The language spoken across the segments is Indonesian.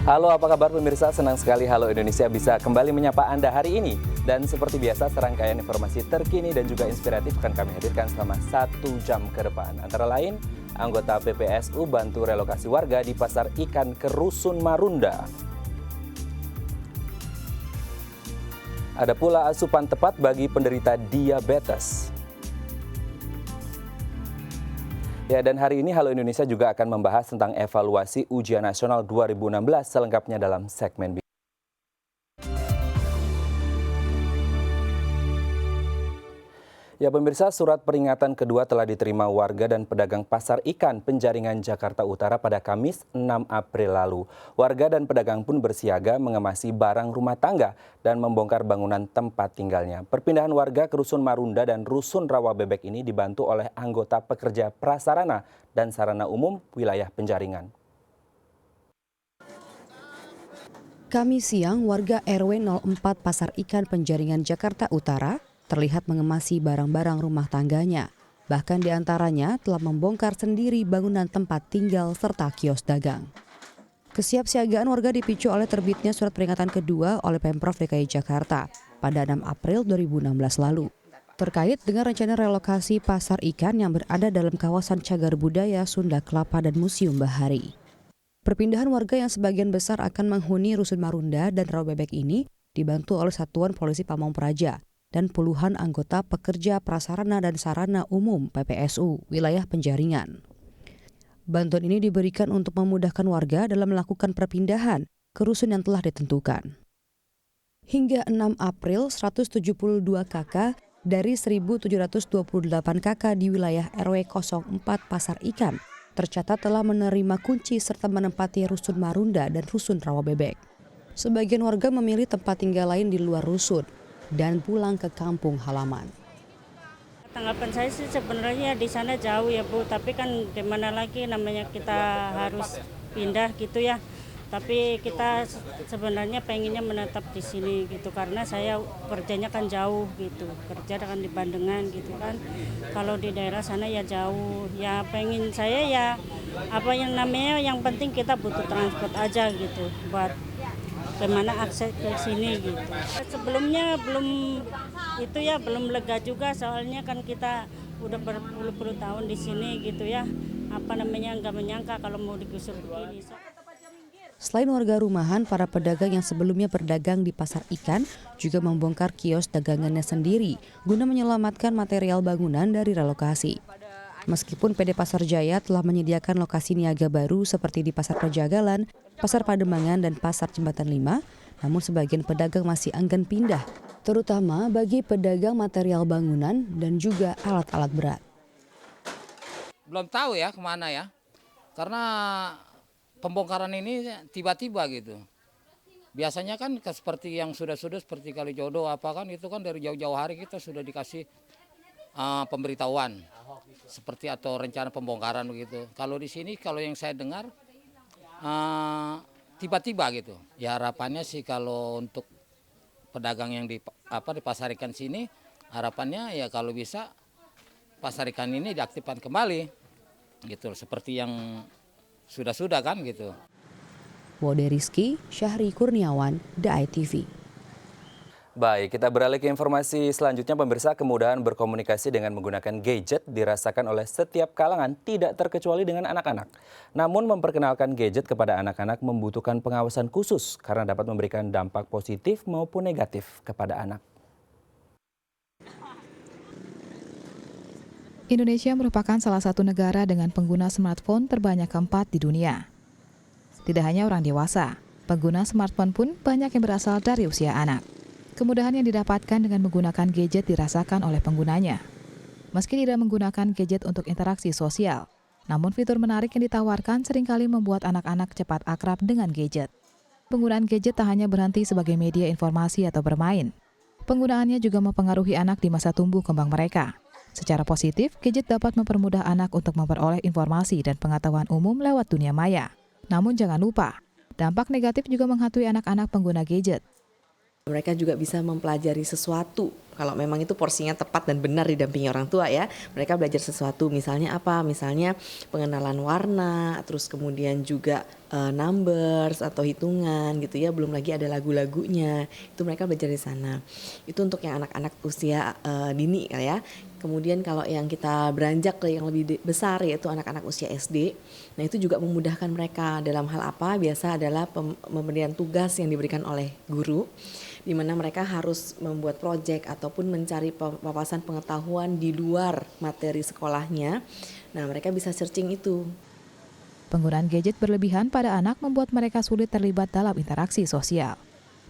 Halo, apa kabar pemirsa? Senang sekali Halo Indonesia bisa kembali menyapa Anda hari ini. Dan seperti biasa, serangkaian informasi terkini dan juga inspiratif akan kami hadirkan selama 1 jam ke depan. Antara lain, anggota PPSU bantu relokasi warga di Pasar Ikan ke Rusun Marunda. Ada pula asupan tepat bagi penderita diabetes. Ya, dan hari ini Halo Indonesia juga akan membahas tentang evaluasi ujian nasional 2016 selengkapnya dalam segmen. Ya pemirsa, surat peringatan kedua telah diterima warga dan pedagang pasar ikan Penjaringan Jakarta Utara pada Kamis 6 April lalu. Warga dan pedagang pun bersiaga mengemasi barang rumah tangga dan membongkar bangunan tempat tinggalnya. Perpindahan warga ke Rusun Marunda dan Rusun Rawa Bebek ini dibantu oleh anggota pekerja prasarana dan sarana umum wilayah Penjaringan. Kamis siang, warga RW 04 Pasar Ikan Penjaringan Jakarta Utara terlihat mengemasi barang-barang rumah tangganya. Bahkan diantaranya telah membongkar sendiri bangunan tempat tinggal serta kios dagang. Kesiapsiagaan warga dipicu oleh terbitnya surat peringatan kedua oleh Pemprov DKI Jakarta pada 6 April 2016 lalu. Terkait dengan rencana relokasi pasar ikan yang berada dalam kawasan cagar budaya Sunda Kelapa dan Museum Bahari. Perpindahan warga yang sebagian besar akan menghuni Rusun Marunda dan Rawa Bebek ini dibantu oleh Satuan Polisi Pamong Praja dan puluhan anggota pekerja prasarana dan sarana umum PPSU wilayah Penjaringan. Bantuan ini diberikan untuk memudahkan warga dalam melakukan perpindahan ke rusun yang telah ditentukan. Hingga 6 April, 172 KK dari 1.728 KK di wilayah RW 04 Pasar Ikan tercatat telah menerima kunci serta menempati Rusun Marunda dan Rusun Rawa Bebek. Sebagian warga memilih tempat tinggal lain di luar rusun dan pulang ke kampung halaman. Tanggapan saya sih sebenarnya di sana jauh ya Bu, tapi kan gimana lagi namanya kita harus pindah gitu ya. Tapi kita sebenarnya pengennya menetap di sini gitu karena saya kerjanya kan jauh gitu, kerja kan di Bandengan gitu kan. Kalau di daerah sana ya jauh. Ya pengen saya ya apa yang namanya yang penting kita butuh transport aja gitu buat bagaimana akses ke sini gitu. Sebelumnya belum lega juga soalnya kan kita udah berpuluh-puluh tahun di sini gitu ya. Nggak menyangka kalau mau digusur begini. Selain warga rumahan, para pedagang yang sebelumnya berdagang di pasar ikan juga membongkar kios dagangannya sendiri guna menyelamatkan material bangunan dari relokasi. Meskipun PD Pasar Jaya telah menyediakan lokasi niaga baru seperti di Pasar Pejagalan, Pasar Pademangan, dan Pasar Jembatan 5, namun sebagian pedagang masih enggan pindah, terutama bagi pedagang material bangunan dan juga alat-alat berat. Belum tahu ya kemana ya, karena pembongkaran ini tiba-tiba gitu. Biasanya kan seperti yang sudah-sudah seperti Kalijodo apa kan itu kan dari jauh-jauh hari kita sudah dikasih pemberitahuan seperti atau rencana pembongkaran begitu. Kalau di sini kalau yang saya dengar tiba-tiba gitu. Ya harapannya sih kalau untuk pedagang yang di pasar ikan sini harapannya ya kalau bisa pasar ikan ini diaktifkan kembali gitu seperti yang sudah-sudah kan gitu. Wode Rizky, Syahri Kurniawan, DAI-TV. Baik, kita beralih ke informasi selanjutnya pemirsa. Kemudahan berkomunikasi dengan menggunakan gadget dirasakan oleh setiap kalangan, tidak terkecuali dengan anak-anak. Namun memperkenalkan gadget kepada anak-anak membutuhkan pengawasan khusus karena dapat memberikan dampak positif maupun negatif kepada anak. Indonesia merupakan salah satu negara dengan pengguna smartphone terbanyak keempat di dunia. Tidak hanya orang dewasa, pengguna smartphone pun banyak yang berasal dari usia anak. Kemudahan yang didapatkan dengan menggunakan gadget dirasakan oleh penggunanya. Meski tidak menggunakan gadget untuk interaksi sosial, namun fitur menarik yang ditawarkan seringkali membuat anak-anak cepat akrab dengan gadget. Penggunaan gadget tak hanya berhenti sebagai media informasi atau bermain. Penggunaannya juga mempengaruhi anak di masa tumbuh kembang mereka. Secara positif, gadget dapat mempermudah anak untuk memperoleh informasi dan pengetahuan umum lewat dunia maya. Namun jangan lupa, dampak negatif juga menghantui anak-anak pengguna gadget. Mereka juga bisa mempelajari sesuatu kalau memang itu porsinya tepat dan benar didampingi orang tua ya. Mereka belajar sesuatu misalnya apa? Misalnya pengenalan warna, terus kemudian juga numbers atau hitungan gitu ya, belum lagi ada lagu-lagunya, itu mereka belajar di sana. Itu untuk yang anak-anak usia dini ya. Kemudian kalau yang kita beranjak ke yang lebih besar yaitu anak-anak usia SD, nah itu juga memudahkan mereka dalam hal apa? Biasa adalah pemberian tugas yang diberikan oleh guru, di mana mereka harus membuat proyek ataupun mencari wawasan pengetahuan di luar materi sekolahnya. Nah mereka bisa searching itu. Penggunaan gadget berlebihan pada anak membuat mereka sulit terlibat dalam interaksi sosial.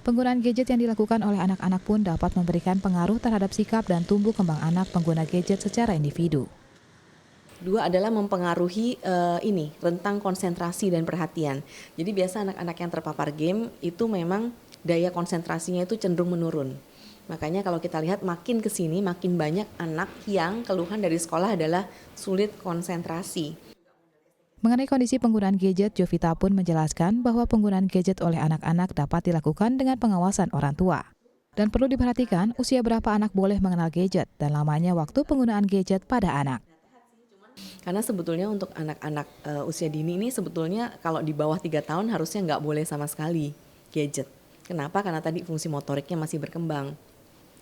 Penggunaan gadget yang dilakukan oleh anak-anak pun dapat memberikan pengaruh terhadap sikap dan tumbuh kembang anak pengguna gadget secara individu. Dua adalah mempengaruhi rentang konsentrasi dan perhatian. Jadi biasa anak-anak yang terpapar game itu memang daya konsentrasinya itu cenderung menurun. Makanya kalau kita lihat makin kesini makin banyak anak yang keluhan dari sekolah adalah sulit konsentrasi. Mengenai kondisi penggunaan gadget, Jovita pun menjelaskan bahwa penggunaan gadget oleh anak-anak dapat dilakukan dengan pengawasan orang tua. Dan perlu diperhatikan usia berapa anak boleh mengenal gadget dan lamanya waktu penggunaan gadget pada anak. Karena sebetulnya untuk anak-anak usia dini ini sebetulnya kalau di bawah 3 tahun harusnya nggak boleh sama sekali gadget. Kenapa? Karena tadi fungsi motoriknya masih berkembang.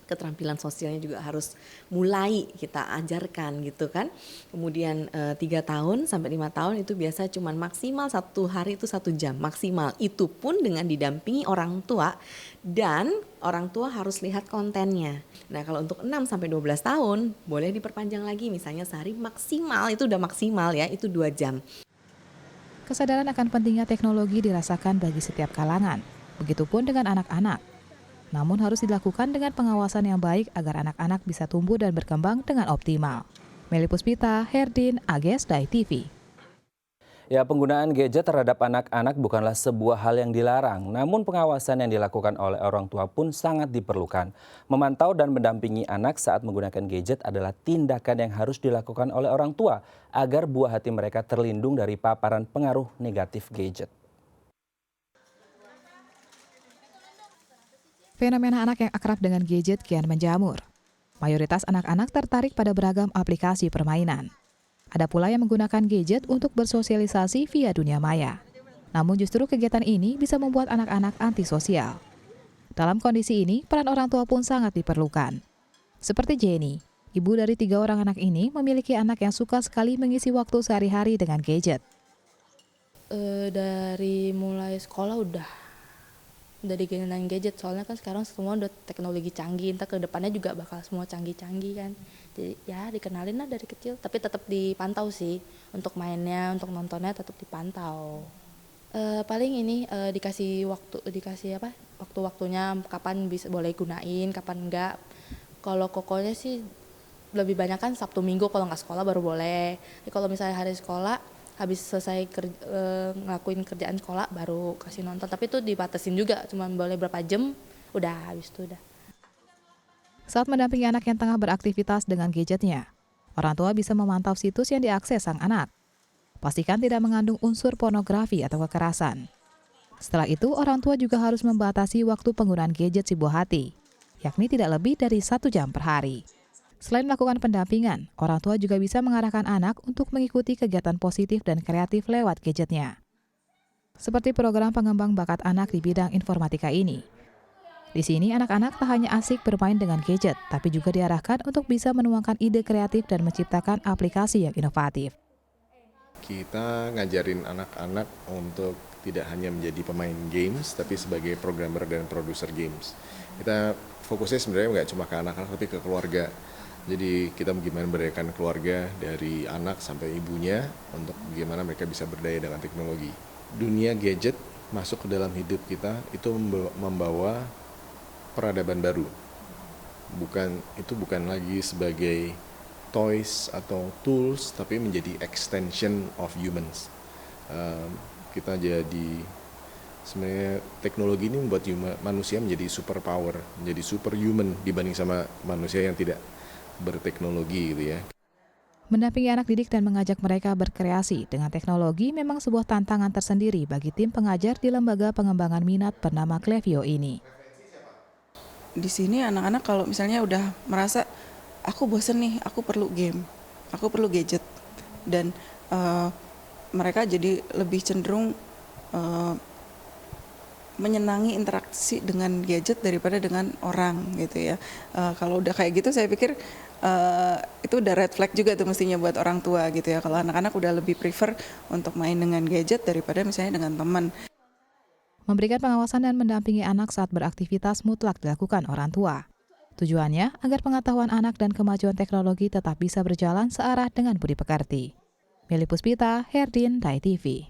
Keterampilan sosialnya juga harus mulai kita ajarkan gitu kan. Kemudian 3 tahun sampai 5 tahun itu biasa cuman maksimal 1 hari itu 1 jam maksimal. Itu pun dengan didampingi orang tua dan orang tua harus lihat kontennya. Nah kalau untuk 6 sampai 12 tahun boleh diperpanjang lagi, misalnya sehari maksimal itu udah maksimal ya, itu 2 jam. Kesadaran akan pentingnya teknologi dirasakan bagi setiap kalangan. Begitupun dengan anak-anak. Namun harus dilakukan dengan pengawasan yang baik agar anak-anak bisa tumbuh dan berkembang dengan optimal. Meli Puspita, Herdin, Ages, Dai TV. Ya, penggunaan gadget terhadap anak-anak bukanlah sebuah hal yang dilarang, namun pengawasan yang dilakukan oleh orang tua pun sangat diperlukan. Memantau dan mendampingi anak saat menggunakan gadget adalah tindakan yang harus dilakukan oleh orang tua agar buah hati mereka terlindung dari paparan pengaruh negatif gadget. Fenomena anak yang akrab dengan gadget kian menjamur. Mayoritas anak-anak tertarik pada beragam aplikasi permainan. Ada pula yang menggunakan gadget untuk bersosialisasi via dunia maya. Namun justru kegiatan ini bisa membuat anak-anak antisosial. Dalam kondisi ini, peran orang tua pun sangat diperlukan. Seperti Jenny, ibu dari 3 orang anak ini memiliki anak yang suka sekali mengisi waktu sehari-hari dengan gadget. Dari mulai sekolah udah digenain gadget, soalnya kan sekarang semua udah teknologi canggih, entah ke depannya juga bakal semua canggih-canggih kan. Jadi ya dikenalin lah dari kecil, tapi tetap dipantau sih. Untuk mainnya, untuk nontonnya tetap dipantau. Paling ini dikasih waktu-waktunya kapan bisa boleh gunain, kapan enggak. Kalau kokonya sih lebih banyak kan Sabtu Minggu, kalau nggak sekolah baru boleh. Jadi kalau misalnya hari sekolah habis selesai ngelakuin kerjaan sekolah baru kasih nonton, tapi itu dibatasin juga, cuma boleh berapa jam, udah habis itu udah. Saat mendampingi anak yang tengah beraktivitas dengan gadgetnya, orang tua bisa memantau situs yang diakses sang anak. Pastikan tidak mengandung unsur pornografi atau kekerasan. Setelah itu, orang tua juga harus membatasi waktu penggunaan gadget si buah hati, yakni tidak lebih dari 1 jam per hari. Selain melakukan pendampingan, orang tua juga bisa mengarahkan anak untuk mengikuti kegiatan positif dan kreatif lewat gadgetnya. Seperti program pengembang bakat anak di bidang informatika ini. Di sini anak-anak tak hanya asik bermain dengan gadget, tapi juga diarahkan untuk bisa menuangkan ide kreatif dan menciptakan aplikasi yang inovatif. Kita ngajarin anak-anak untuk tidak hanya menjadi pemain games, tapi sebagai programmer dan produser games. Kita fokusnya sebenarnya nggak cuma ke anak-anak, tapi ke keluarga. Jadi kita bagaimana memberdayakan keluarga dari anak sampai ibunya untuk bagaimana mereka bisa berdaya dengan teknologi. Dunia gadget masuk ke dalam hidup kita itu membawa peradaban baru. Bukan lagi sebagai toys atau tools, tapi menjadi extension of humans. Kita jadi sebenarnya teknologi ini membuat manusia menjadi superpower, menjadi superhuman dibanding sama manusia yang tidak berteknologi gitu ya. Mendampingi anak didik dan mengajak mereka berkreasi dengan teknologi memang sebuah tantangan tersendiri bagi tim pengajar di lembaga pengembangan minat bernama Clevio ini. Di sini anak-anak kalau misalnya udah merasa aku bosen nih, aku perlu game, aku perlu gadget, dan mereka jadi lebih cenderung menyenangi interaksi dengan gadget daripada dengan orang gitu ya. Kalau udah kayak gitu saya pikir itu udah red flag juga tuh mestinya buat orang tua gitu ya. Kalau anak-anak udah lebih prefer untuk main dengan gadget daripada misalnya dengan teman. Memberikan pengawasan dan mendampingi anak saat beraktivitas mutlak dilakukan orang tua. Tujuannya agar pengetahuan anak dan kemajuan teknologi tetap bisa berjalan searah dengan budi pekerti. Meli Puspita, Herdin, Rai TV.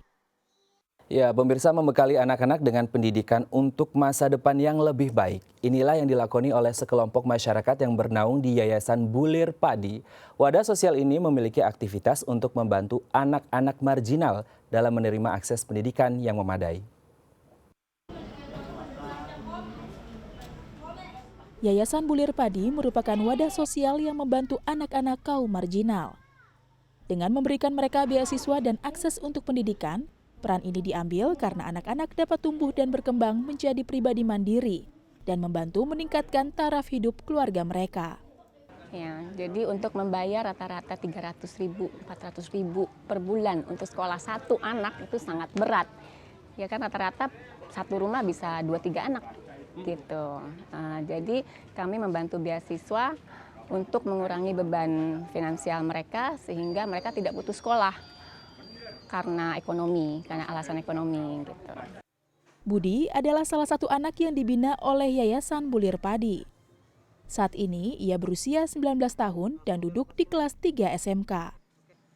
Ya, pemirsa, membekali anak-anak dengan pendidikan untuk masa depan yang lebih baik. Inilah yang dilakoni oleh sekelompok masyarakat yang bernaung di Yayasan Bulir Padi. Wadah sosial ini memiliki aktivitas untuk membantu anak-anak marginal dalam menerima akses pendidikan yang memadai. Yayasan Bulir Padi merupakan wadah sosial yang membantu anak-anak kaum marginal. Dengan memberikan mereka beasiswa dan akses untuk pendidikan, peran ini diambil karena anak-anak dapat tumbuh dan berkembang menjadi pribadi mandiri dan membantu meningkatkan taraf hidup keluarga mereka. Ya, jadi untuk membayar rata-rata 300.000, 400.000 per bulan untuk sekolah satu anak itu sangat berat. Ya kan rata-rata satu rumah bisa 2-3 anak gitu. Jadi kami membantu beasiswa untuk mengurangi beban finansial mereka sehingga mereka tidak putus sekolah karena ekonomi, karena alasan ekonomi gitu. Budi adalah salah satu anak yang dibina oleh Yayasan Bulir Padi. Saat ini ia berusia 19 tahun dan duduk di kelas 3 SMK.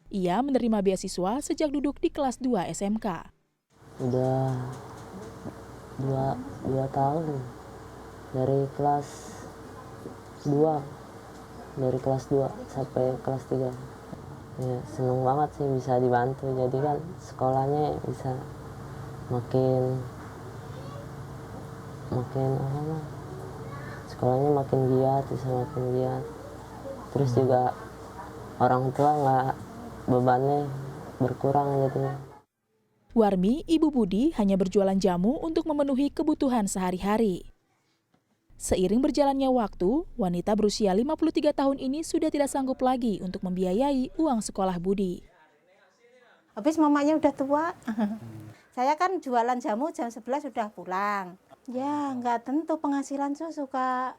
Ia menerima beasiswa sejak duduk di kelas 2 SMK. Udah 2 tahun dari kelas 2 sampai kelas 3. Ya, seneng banget sih bisa dibantu, jadi kan sekolahnya bisa makin sekolahnya makin giat, bisa makin giat. Terus juga orang tua nggak bebannya berkurang jadinya. Warmi, ibu Budi, hanya berjualan jamu untuk memenuhi kebutuhan sehari-hari. Seiring berjalannya waktu, wanita berusia 53 tahun ini sudah tidak sanggup lagi untuk membiayai uang sekolah Budi. Habis mamanya udah tua, saya kan jualan jamu jam 11 sudah pulang. Ya nggak tentu penghasilan suka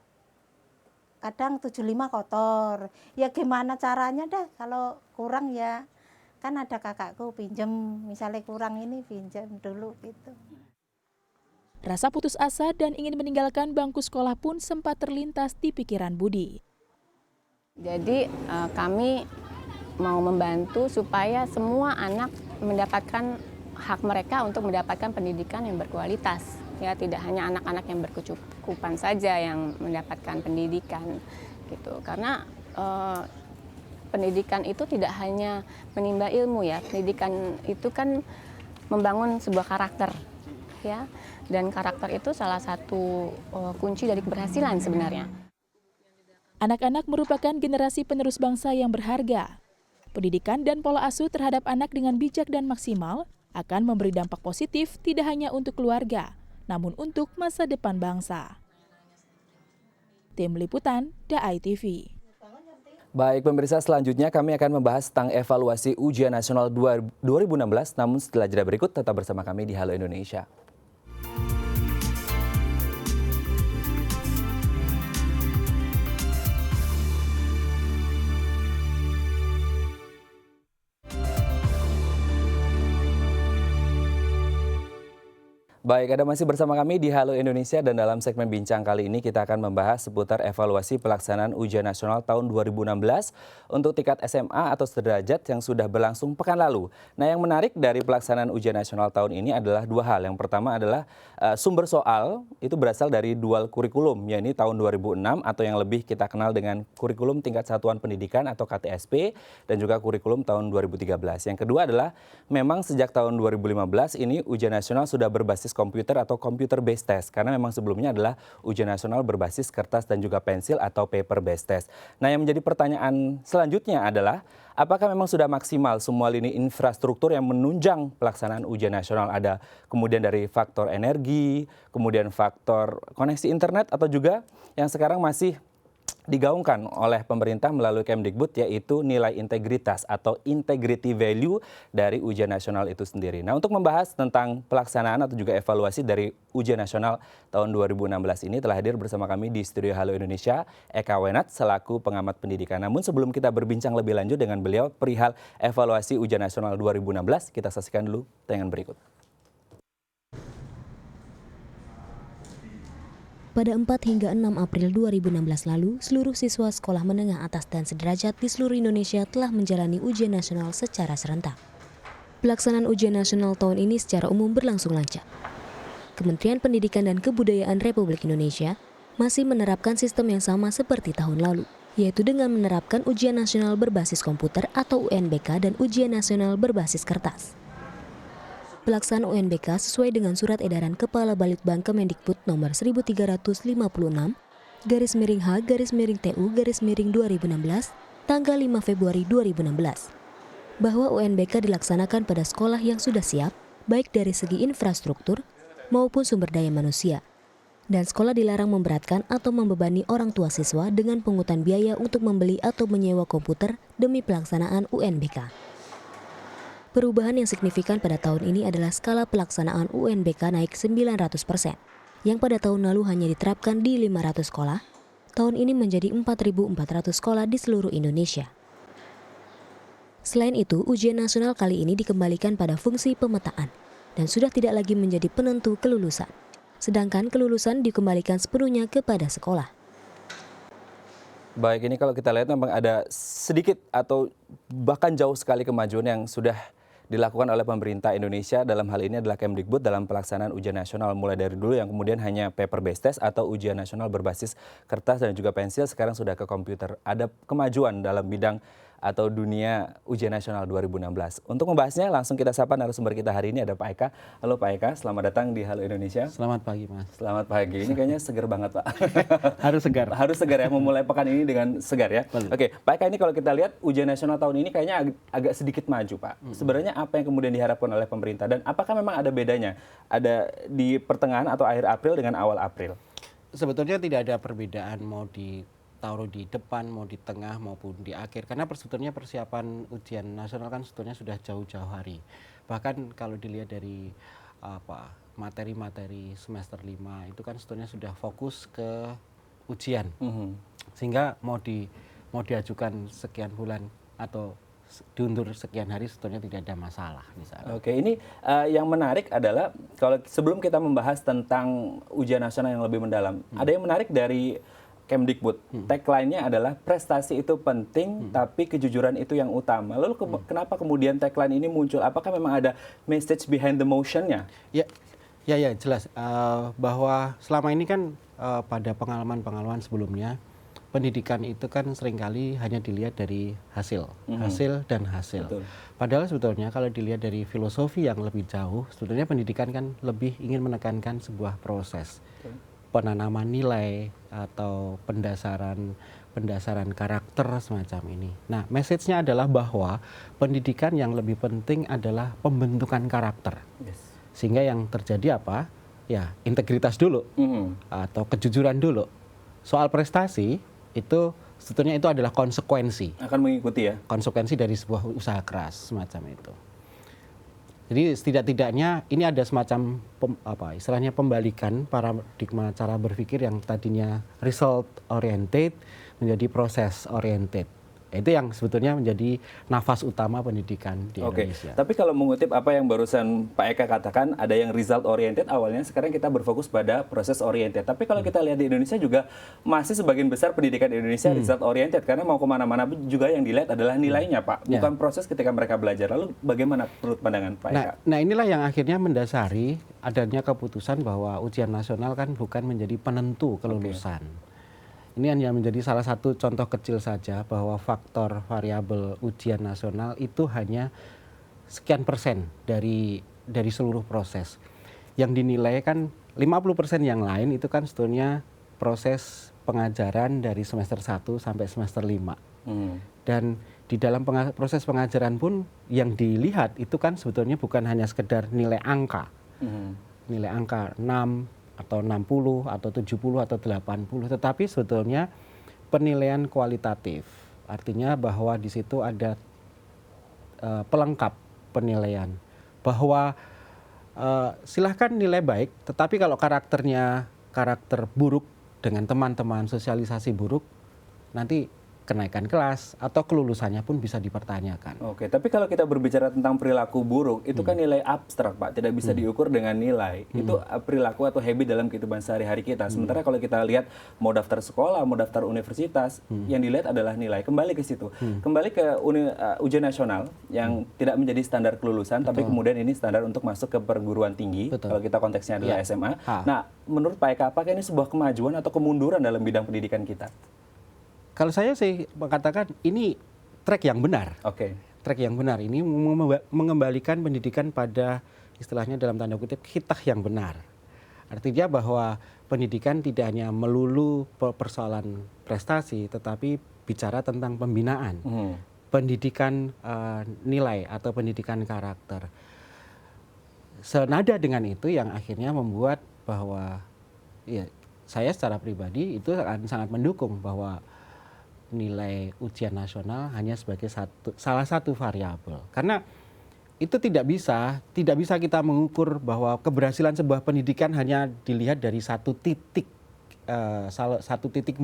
kadang 75 kotor. Ya gimana caranya dah kalau kurang ya. Kan ada kakakku pinjem, misalnya kurang ini pinjam dulu gitu. Rasa putus asa dan ingin meninggalkan bangku sekolah pun sempat terlintas di pikiran Budi. Jadi kami mau membantu supaya semua anak mendapatkan hak mereka untuk mendapatkan pendidikan yang berkualitas. Ya, tidak hanya anak-anak yang berkecukupan saja yang mendapatkan pendidikan gitu. Karena pendidikan itu tidak hanya menimba ilmu ya. Pendidikan itu kan membangun sebuah karakter ya. Dan karakter itu salah satu kunci dari keberhasilan sebenarnya. Anak-anak merupakan generasi penerus bangsa yang berharga. Pendidikan dan pola asuh terhadap anak dengan bijak dan maksimal akan memberi dampak positif tidak hanya untuk keluarga, namun untuk masa depan bangsa. Tim Liputan, DAI TV. Baik pemirsa, selanjutnya kami akan membahas tentang evaluasi ujian nasional 2016, namun setelah jeda berikut tetap bersama kami di Halo Indonesia. Baik, Anda masih bersama kami di Halo Indonesia dan dalam segmen bincang kali ini kita akan membahas seputar evaluasi pelaksanaan ujian nasional tahun 2016 untuk tingkat SMA atau sederajat yang sudah berlangsung pekan lalu. Nah, yang menarik dari pelaksanaan ujian nasional tahun ini adalah dua hal. Yang pertama adalah sumber soal itu berasal dari dual kurikulum, yaitu tahun 2006 atau yang lebih kita kenal dengan kurikulum tingkat satuan pendidikan atau KTSP dan juga kurikulum tahun 2013. Yang kedua adalah memang sejak tahun 2015 ini ujian nasional sudah berbasis komputer atau computer based test karena memang sebelumnya adalah ujian nasional berbasis kertas dan juga pensil atau paper based test. Nah, yang menjadi pertanyaan selanjutnya adalah apakah memang sudah maksimal semua lini infrastruktur yang menunjang pelaksanaan ujian nasional? Ada kemudian dari faktor energi, kemudian faktor koneksi internet atau juga yang sekarang masih digaungkan oleh pemerintah melalui Kemdikbud, yaitu nilai integritas atau integrity value dari ujian nasional itu sendiri. Nah, untuk membahas tentang pelaksanaan atau juga evaluasi dari ujian nasional tahun 2016 ini telah hadir bersama kami di studio Halo Indonesia Eka Wenat selaku pengamat pendidikan. Namun sebelum kita berbincang lebih lanjut dengan beliau perihal evaluasi ujian nasional 2016, kita saksikan dulu tayangan berikut. Pada 4 hingga 6 April 2016 lalu, seluruh siswa sekolah menengah atas dan sederajat di seluruh Indonesia telah menjalani ujian nasional secara serentak. Pelaksanaan ujian nasional tahun ini secara umum berlangsung lancar. Kementerian Pendidikan dan Kebudayaan Republik Indonesia masih menerapkan sistem yang sama seperti tahun lalu, yaitu dengan menerapkan ujian nasional berbasis komputer atau UNBK dan ujian nasional berbasis kertas. Pelaksanaan UNBK sesuai dengan Surat Edaran Kepala Balitbang Kemendikbud nomor 1356/H/TU/2016 tanggal 5 Februari 2016 bahwa UNBK dilaksanakan pada sekolah yang sudah siap baik dari segi infrastruktur maupun sumber daya manusia, dan sekolah dilarang memberatkan atau membebani orang tua siswa dengan pungutan biaya untuk membeli atau menyewa komputer demi pelaksanaan UNBK. Perubahan yang signifikan pada tahun ini adalah skala pelaksanaan UNBK naik 900%, yang pada tahun lalu hanya diterapkan di 500 sekolah, tahun ini menjadi 4.400 sekolah di seluruh Indonesia. Selain itu, ujian nasional kali ini dikembalikan pada fungsi pemetaan, dan sudah tidak lagi menjadi penentu kelulusan, sedangkan kelulusan dikembalikan sepenuhnya kepada sekolah. Baik, ini kalau kita lihat memang ada sedikit atau bahkan jauh sekali kemajuan yang sudah dilakukan oleh pemerintah Indonesia, dalam hal ini adalah Kemdikbud dalam pelaksanaan ujian nasional, mulai dari dulu yang kemudian hanya paper based test atau ujian nasional berbasis kertas dan juga pensil, sekarang sudah ke komputer. Ada kemajuan dalam bidang atau dunia ujian nasional 2016. Untuk membahasnya langsung kita sapa narasumber kita hari ini, ada Pak Eka. Halo Pak Eka, selamat datang di Halo Indonesia. Selamat pagi Mas. Selamat pagi, ini kayaknya segar banget Pak. Harus segar. Harus segar ya, memulai pekan ini dengan segar ya. Oke, Pak Eka, ini kalau kita lihat ujian nasional tahun ini kayaknya agak sedikit maju Pak. Sebenarnya apa yang kemudian diharapkan oleh pemerintah dan apakah memang ada bedanya? Ada di pertengahan atau akhir April dengan awal April? Sebetulnya tidak ada perbedaan mau ditaruh di depan, mau di tengah maupun di akhir. Karena sebetulnya persiapan ujian nasional kan sebetulnya sudah jauh-jauh hari. Bahkan kalau dilihat dari materi-materi semester 5 itu kan sebetulnya sudah fokus ke ujian. Sehingga mau diajukan sekian bulan atau diundur sekian hari sebetulnya tidak ada masalah misalnya. Oke, ini yang menarik adalah kalau sebelum kita membahas tentang ujian nasional yang lebih mendalam, ada yang menarik dari Kemdikbud. Tagline-nya adalah prestasi itu penting, tapi kejujuran itu yang utama. Lalu kenapa kemudian tagline ini muncul? Apakah memang ada message behind the motion-nya? Ya jelas bahwa selama ini kan pada pengalaman-pengalaman sebelumnya pendidikan itu kan seringkali hanya dilihat dari hasil dan hasil. Betul. Padahal sebetulnya kalau dilihat dari filosofi yang lebih jauh, sebetulnya pendidikan kan lebih ingin menekankan sebuah proses. Penanaman nilai atau pendasaran karakter semacam ini. Nah, message-nya adalah bahwa pendidikan yang lebih penting adalah pembentukan karakter. Sehingga yang terjadi apa? Ya, integritas dulu atau kejujuran dulu. Soal prestasi itu sebetulnya itu adalah konsekuensi. Akan mengikuti ya? Konsekuensi dari sebuah usaha keras semacam itu. Jadi setidak-tidaknya ini ada semacam istilahnya pembalikan paradigma cara berpikir yang tadinya result oriented menjadi proses oriented. Itu yang sebetulnya menjadi nafas utama pendidikan di Indonesia. Tapi kalau mengutip apa yang barusan Pak Eka katakan, ada yang result oriented awalnya, sekarang kita berfokus pada proses oriented. Tapi kalau kita lihat di Indonesia juga masih sebagian besar pendidikan di Indonesia result oriented, karena mau kemana-mana juga yang dilihat adalah nilainya Pak, bukan proses ketika mereka belajar. Lalu bagaimana menurut pandangan Pak Eka? Nah inilah yang akhirnya mendasari adanya keputusan bahwa ujian nasional kan bukan menjadi penentu kelulusan. Ini hanya menjadi salah satu contoh kecil saja bahwa faktor variabel ujian nasional itu hanya sekian persen dari seluruh proses. Yang dinilai kan 50% yang lain itu kan sebetulnya proses pengajaran dari semester 1 sampai semester 5. Dan di dalam proses pengajaran pun yang dilihat itu kan sebetulnya bukan hanya sekedar nilai angka. Nilai angka 6 atau 60 atau 70 atau 80, tetapi sebetulnya penilaian kualitatif. Artinya bahwa di situ ada pelengkap penilaian. Bahwa silahkan nilai baik, tetapi kalau karakternya karakter buruk dengan teman-teman, sosialisasi buruk, nanti kenaikan kelas atau kelulusannya pun bisa dipertanyakan. Oke, tapi kalau kita berbicara tentang perilaku buruk, itu kan nilai abstrak, Pak, tidak bisa diukur dengan nilai. Itu perilaku atau habit dalam kehidupan sehari-hari kita. Sementara kalau kita lihat mau daftar sekolah, mau daftar universitas, yang dilihat adalah nilai. Kembali ke situ. Kembali ke ujian nasional yang tidak menjadi standar kelulusan, tapi kemudian ini standar untuk masuk ke perguruan tinggi. Kalau kita konteksnya adalah SMA. Nah, menurut Pak Eka, apakah ini sebuah kemajuan atau kemunduran dalam bidang pendidikan kita? Kalau saya sih mengatakan ini track yang benar. Oke. Track yang benar ini mengembalikan pendidikan pada istilahnya dalam tanda kutip hitah yang benar. Artinya bahwa pendidikan tidak hanya melulu persoalan prestasi, tetapi bicara tentang pembinaan, pendidikan nilai atau pendidikan karakter. Senada dengan itu yang akhirnya membuat bahwa ya, saya secara pribadi itu sangat mendukung bahwa nilai ujian nasional hanya sebagai salah satu variabel. Karena itu tidak bisa kita mengukur bahwa keberhasilan sebuah pendidikan hanya dilihat dari satu titik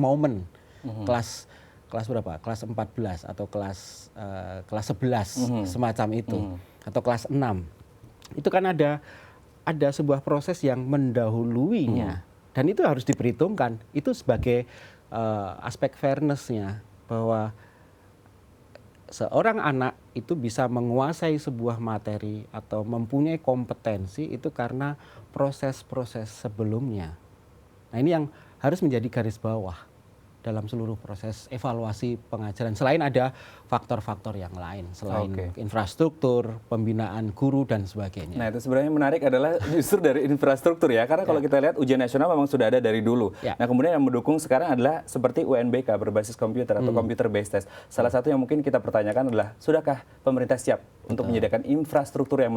momen. Kelas berapa? Kelas 14 atau kelas 11 semacam itu atau kelas 6. Itu kan ada sebuah proses yang mendahuluinya dan itu harus diperhitungkan. Itu sebagai aspek fairness-nya bahwa seorang anak itu bisa menguasai sebuah materi atau mempunyai kompetensi itu karena proses-proses sebelumnya. Nah, ini yang harus menjadi garis bawah dalam seluruh proses evaluasi pengajaran. Selain ada faktor-faktor yang lain, selain infrastruktur, pembinaan guru dan sebagainya. Nah, itu sebenarnya menarik adalah justru dari infrastruktur ya, karena kalau kita lihat ujian nasional memang sudah ada dari dulu. Nah, kemudian yang mendukung sekarang adalah seperti UNBK berbasis komputer atau computer based test. Salah satu yang mungkin kita pertanyakan adalah sudahkah pemerintah siap untuk menyediakan infrastruktur yang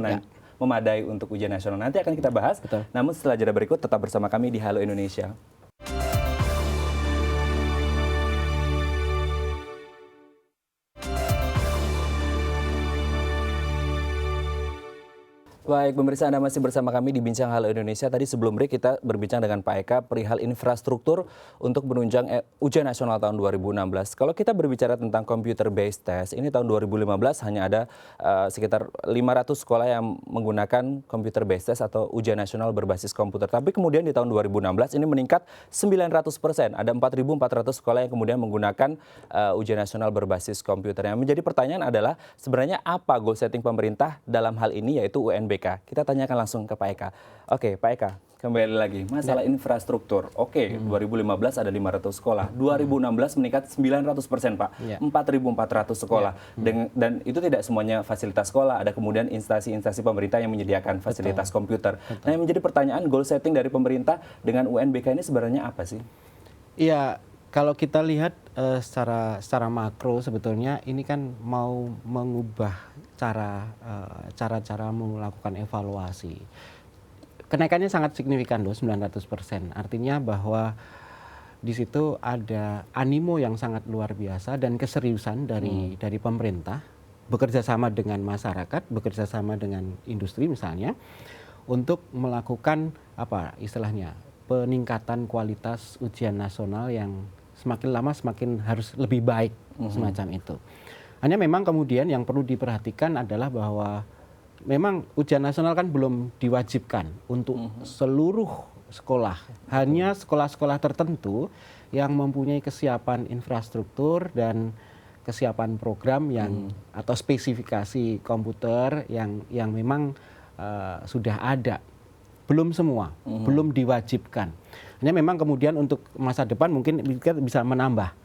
memadai untuk ujian nasional? Nanti akan kita bahas. Namun setelah jeda berikut tetap bersama kami di Halo Indonesia. Baik, pemirsa, Anda masih bersama kami di Bincang Halo Indonesia. Tadi sebelum break kita berbincang dengan Pak Eka perihal infrastruktur untuk menunjang ujian nasional tahun 2016. Kalau kita berbicara tentang computer based test, ini tahun 2015 hanya ada sekitar 500 sekolah yang menggunakan computer based test atau ujian nasional berbasis komputer. Tapi kemudian di tahun 2016 ini meningkat 900%. Ada 4.400 sekolah yang kemudian menggunakan ujian nasional berbasis komputer. Yang menjadi pertanyaan adalah sebenarnya apa goal setting pemerintah dalam hal ini, yaitu UNBK. Kita tanyakan langsung ke Pak Eka. Oke, Pak Eka, kembali lagi. Masalah infrastruktur. Oke, 2015 ada 500 sekolah. 2016 meningkat 900%, Pak. 4.400 sekolah. Dan itu tidak semuanya fasilitas sekolah. Ada kemudian instansi-instansi pemerintah yang menyediakan fasilitas komputer. Nah, yang menjadi pertanyaan, goal setting dari pemerintah dengan UNBK ini sebenarnya apa sih? Iya, kalau kita lihat secara makro sebetulnya ini kan mau mengubah cara-cara melakukan evaluasi. Kenaikannya sangat signifikan loh, 900%. Artinya bahwa di situ ada animo yang sangat luar biasa dan keseriusan dari pemerintah bekerja sama dengan masyarakat, bekerja sama dengan industri misalnya untuk melakukan apa istilahnya peningkatan kualitas ujian nasional yang semakin lama semakin harus lebih baik semacam itu. Hanya memang kemudian yang perlu diperhatikan adalah bahwa memang ujian nasional kan belum diwajibkan untuk seluruh sekolah. Hanya sekolah-sekolah tertentu yang mempunyai kesiapan infrastruktur dan kesiapan program yang atau spesifikasi komputer yang memang sudah ada. Belum semua, belum diwajibkan. Hanya memang kemudian untuk masa depan mungkin kita bisa menambah.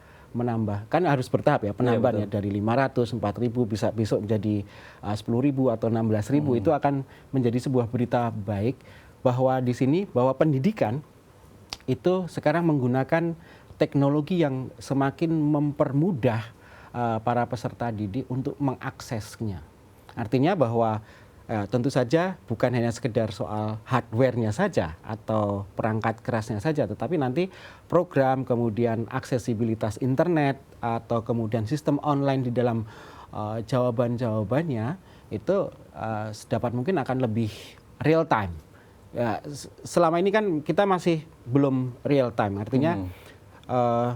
Kan harus bertahap ya penambahannya dari 500, 4.000 bisa besok menjadi 10.000 atau 16.000 itu akan menjadi sebuah berita baik bahwa di sini bahwa pendidikan itu sekarang menggunakan teknologi yang semakin mempermudah para peserta didik untuk mengaksesnya. Artinya bahwa Tentu saja bukan hanya sekedar soal hardware-nya saja atau perangkat kerasnya saja, tetapi nanti program, kemudian aksesibilitas internet, atau kemudian sistem online di dalam jawaban-jawabannya itu sedapat mungkin akan lebih real time. Selama ini kan kita masih belum real time, artinya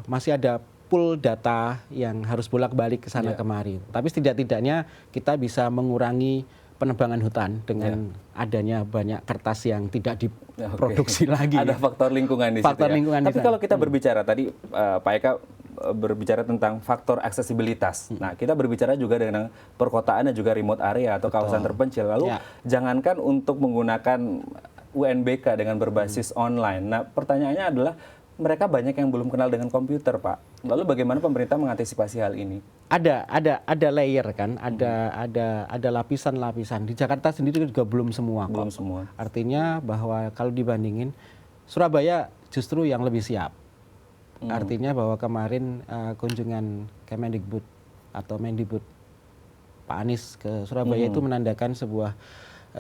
masih ada pool data yang harus bolak-balik ke sana kemari. Tapi setidak-tidaknya kita bisa mengurangi penebangan hutan dengan adanya banyak kertas yang tidak diproduksi lagi. Ada faktor lingkungan di faktor situ ya. lingkungan Tapi kalau kita berbicara tadi Pak Eka berbicara tentang faktor aksesibilitas. Nah, kita berbicara juga dengan perkotaan dan juga remote area atau kawasan terpencil. Lalu jangankan untuk menggunakan UNBK dengan berbasis online. Nah, pertanyaannya adalah mereka banyak yang belum kenal dengan komputer, Pak. Lalu bagaimana pemerintah mengantisipasi hal ini? Ada layer kan, ada lapisan-lapisan. Di Jakarta sendiri juga belum semua. Belum semua. Artinya bahwa kalau dibandingin Surabaya justru yang lebih siap. Artinya bahwa kemarin kunjungan Kemendikbud atau Mendikbud Pak Anies ke Surabaya itu menandakan sebuah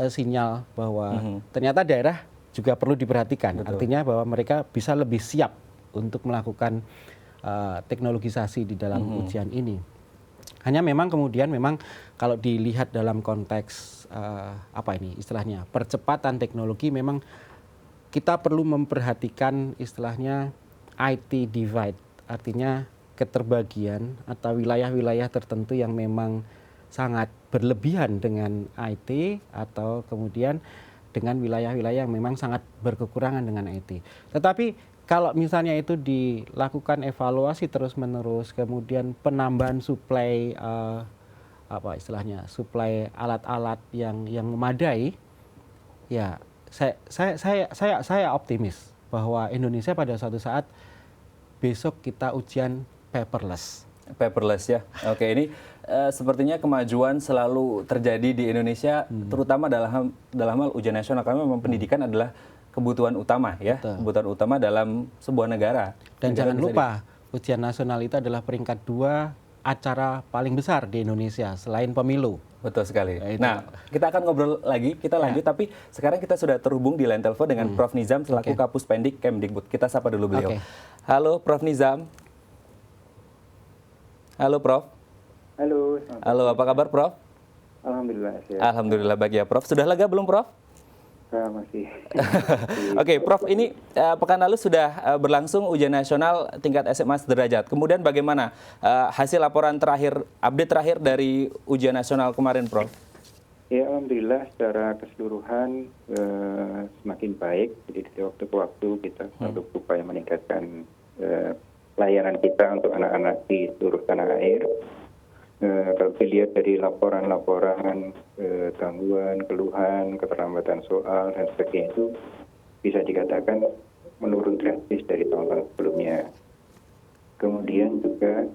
sinyal bahwa ternyata daerah juga perlu diperhatikan. Betul. Artinya bahwa mereka bisa lebih siap untuk melakukan teknologisasi di dalam ujian ini. Hanya memang kemudian kalau dilihat dalam konteks apa ini istilahnya percepatan teknologi, memang kita perlu memperhatikan istilahnya IT divide, artinya keterbagian atau wilayah-wilayah tertentu yang memang sangat berlebihan dengan IT atau kemudian dengan wilayah-wilayah yang memang sangat berkekurangan dengan IT. Tetapi kalau misalnya itu dilakukan evaluasi terus-menerus, kemudian penambahan suplai apa istilahnya suplai alat-alat yang memadai, ya saya optimis bahwa Indonesia pada suatu saat besok kita ujian paperless. Paperless ya. Oke, ini sepertinya kemajuan selalu terjadi di Indonesia, terutama dalam hal ujian nasional, karena memang pendidikan adalah kebutuhan utama ya, kebutuhan utama dalam sebuah negara. Dan jangan lupa ujian nasional itu adalah peringkat 2 acara paling besar di Indonesia selain pemilu. Betul sekali. Nah, kita akan ngobrol lagi, kita lanjut, tapi sekarang kita sudah terhubung di line telepon dengan Prof. Nizam selaku Kapus Pendik Kemdikbud. Kita sapa dulu beliau. Halo Prof. Nizam. Halo Prof. Halo. Halo, apa kabar Prof? Alhamdulillah. Alhamdulillah baik ya Prof. Sudah lega belum Prof? Masih. Oke, Prof, ini pekan lalu sudah berlangsung ujian nasional tingkat SMA sederajat. Kemudian bagaimana hasil laporan terakhir, update terakhir dari ujian nasional kemarin, Prof? Ya, alhamdulillah secara keseluruhan semakin baik. Jadi dari waktu ke waktu kita selalu berupaya meningkatkan layanan kita untuk anak-anak di seluruh tanah air. Kalau dilihat dari laporan-laporan gangguan, keluhan, keterlambatan soal dan sebagainya itu bisa dikatakan menurun drastis dari tahun-tahun sebelumnya. Kemudian juga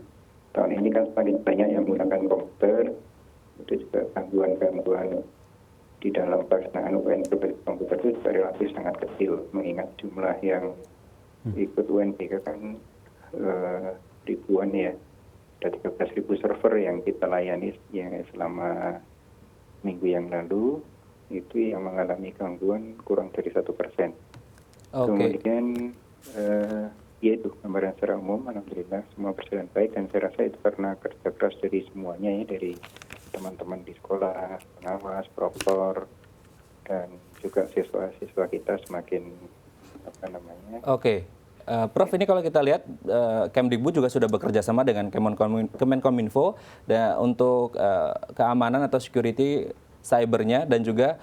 tahun ini kan semakin banyak yang menggunakan komputer, itu juga gangguan-gangguan di dalam pelaksanaan UN berbasis komputer itu juga relatif sangat kecil, mengingat jumlah yang ikut UNBK kan ribuan ya. Ada 13.000 server yang kita layani yang selama minggu yang lalu, itu yang mengalami gangguan kurang dari 1%. Kemudian ya itu gambaran secara umum, alhamdulillah semua berjalan baik, dan saya rasa itu karena kerja keras dari semuanya ya, dari teman-teman di sekolah, pengawas, propor, dan juga siswa-siswa kita semakin apa namanya. Prof, ini kalau kita lihat Kemdikbud juga sudah bekerja sama dengan Kemenkominfo untuk keamanan atau security cybernya, dan juga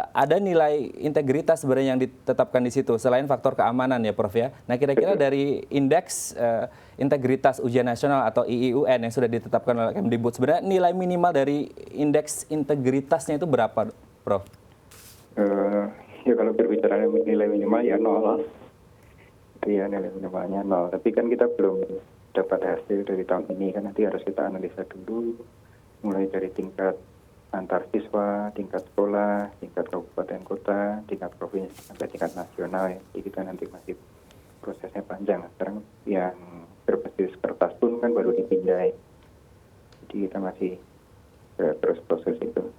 ada nilai integritas sebenarnya yang ditetapkan di situ selain faktor keamanan ya Prof ya. Nah, kira-kira dari indeks integritas ujian nasional atau IIUN yang sudah ditetapkan oleh Kemdikbud, sebenarnya nilai minimal dari indeks integritasnya itu berapa, Prof? Ya kalau berbicara nilai minimal ya 0. Ya, nilai minimalnya 0. Tapi kan kita belum dapat hasil dari tahun ini, kan nanti harus kita analisa dulu, mulai dari tingkat antar siswa, tingkat sekolah, tingkat kabupaten kota, tingkat provinsi, sampai tingkat nasional ya. Jadi kita nanti masih prosesnya panjang. Sekarang yang berbasis kertas pun kan baru dipindai. Jadi kita masih terus proses itu.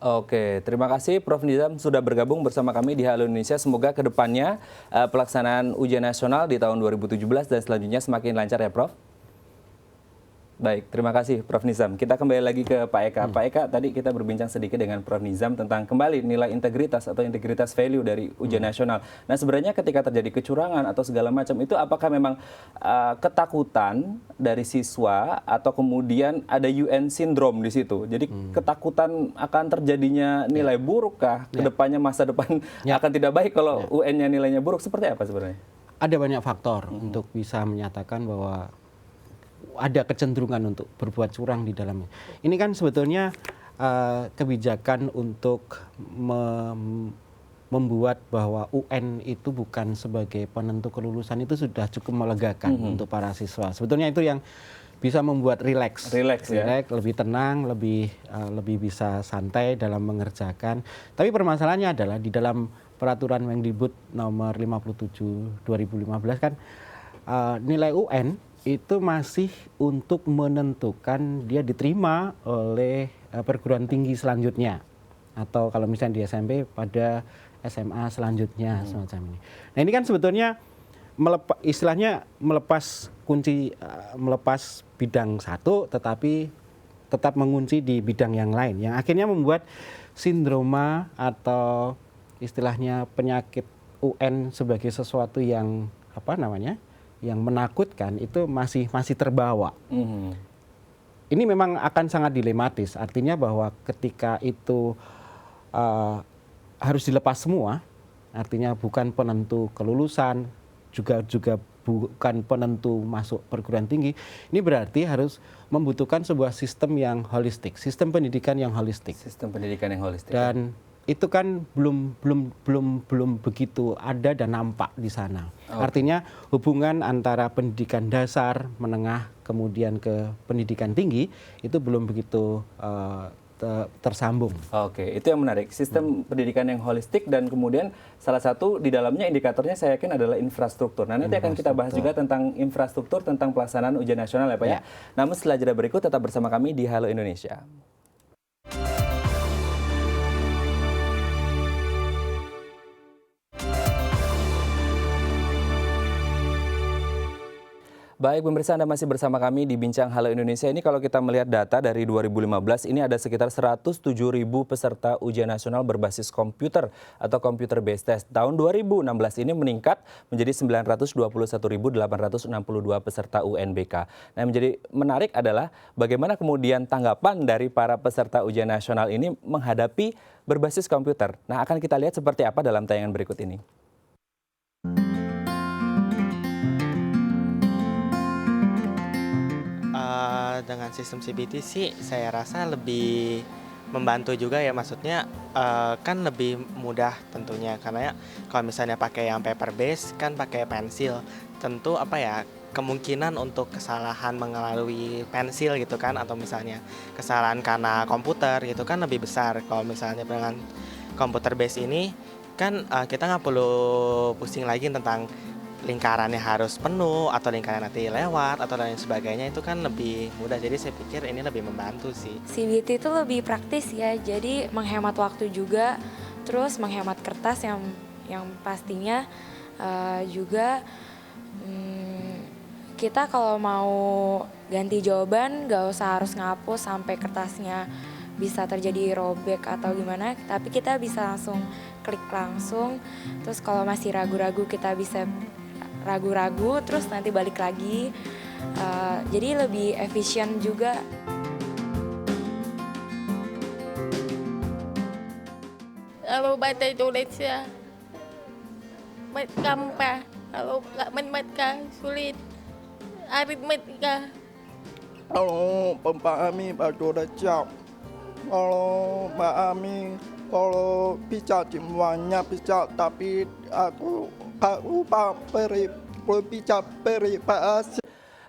Oke, terima kasih Prof. Nizam sudah bergabung bersama kami di Halo Indonesia. Semoga kedepannya pelaksanaan ujian nasional di tahun 2017 dan selanjutnya semakin lancar ya Prof. Baik, terima kasih Prof. Nizam. Kita kembali lagi ke Pak Eka. Pak Eka, tadi kita berbincang sedikit dengan Prof. Nizam tentang kembali nilai integritas atau integritas value dari ujian nasional. Nah, sebenarnya ketika terjadi kecurangan atau segala macam itu apakah memang ketakutan dari siswa atau kemudian ada UN syndrome di situ? Jadi ketakutan akan terjadinya nilai buruk kah? Kedepannya masa depan akan tidak baik kalau UN-nya nilainya buruk. Seperti apa sebenarnya? Ada banyak faktor untuk bisa menyatakan bahwa ada kecenderungan untuk berbuat curang di dalamnya. Ini kan sebetulnya kebijakan untuk membuat bahwa UN itu bukan sebagai penentu kelulusan itu sudah cukup melegakan untuk para siswa. Sebetulnya itu yang bisa membuat rileks, lebih tenang, lebih bisa santai dalam mengerjakan. Tapi permasalahannya adalah di dalam peraturan Mendikbud nomor 57 2015 kan nilai UN itu masih untuk menentukan dia diterima oleh perguruan tinggi selanjutnya. Atau kalau misalnya di SMP pada SMA selanjutnya semacam ini. Nah ini kan sebetulnya istilahnya melepas bidang satu tetapi tetap mengunci di bidang yang lain. Yang akhirnya membuat sindroma atau istilahnya penyakit UN sebagai sesuatu yang yang menakutkan itu masih terbawa. Ini memang akan sangat dilematis. Artinya bahwa ketika itu harus dilepas semua, artinya bukan penentu kelulusan, juga bukan penentu masuk perguruan tinggi. Ini berarti harus membutuhkan sebuah sistem yang holistik, sistem pendidikan yang holistik. Sistem pendidikan yang holistik. Dan itu kan belum begitu ada dan nampak di sana. Artinya hubungan antara pendidikan dasar, menengah, kemudian ke pendidikan tinggi itu belum begitu tersambung. Oke, itu yang menarik. Sistem pendidikan yang holistik dan kemudian salah satu di dalamnya indikatornya saya yakin adalah infrastruktur. Nah, nanti akan kita bahas juga tentang infrastruktur, tentang pelaksanaan ujian nasional ya Pak ya. Namun setelah jeda berikut tetap bersama kami di Halo Indonesia. Baik, pemirsa, Anda masih bersama kami di Bincang Halo Indonesia. Ini kalau kita melihat data dari 2015, ini ada sekitar 107.000 peserta ujian nasional berbasis komputer atau computer based test. Tahun 2016 ini meningkat menjadi 921.862 peserta UNBK. Nah, yang menjadi menarik adalah bagaimana kemudian tanggapan dari para peserta ujian nasional ini menghadapi berbasis komputer. Nah, akan kita lihat seperti apa dalam tayangan berikut ini. Dengan sistem CBT sih saya rasa lebih membantu juga ya, maksudnya kan lebih mudah tentunya karena ya kalau misalnya pakai yang paper base kan pakai pensil, tentu kemungkinan untuk kesalahan melalui pensil gitu kan atau misalnya kesalahan karena komputer gitu kan lebih besar. Kalau misalnya dengan komputer base ini kan kita nggak perlu pusing lagi tentang lingkarannya harus penuh atau lingkaran nanti lewat atau lain sebagainya, itu kan lebih mudah. Jadi saya pikir ini lebih membantu sih. CBT itu lebih praktis ya, jadi menghemat waktu juga, terus menghemat kertas yang pastinya juga kita kalau mau ganti jawaban gak usah harus ngapus sampai kertasnya bisa terjadi robek atau gimana, tapi kita bisa langsung klik langsung. Terus kalau masih ragu-ragu kita bisa ragu-ragu terus nanti balik lagi, jadi lebih efisien juga. Kalau bahasa Indonesia gampang, kalau matematika sulit, aritmetika. Kalau memahami bahasa Indonesia, kalau memahami, kalau bisa semuanya bisa, tapi aku lupa berbicara peribahasa.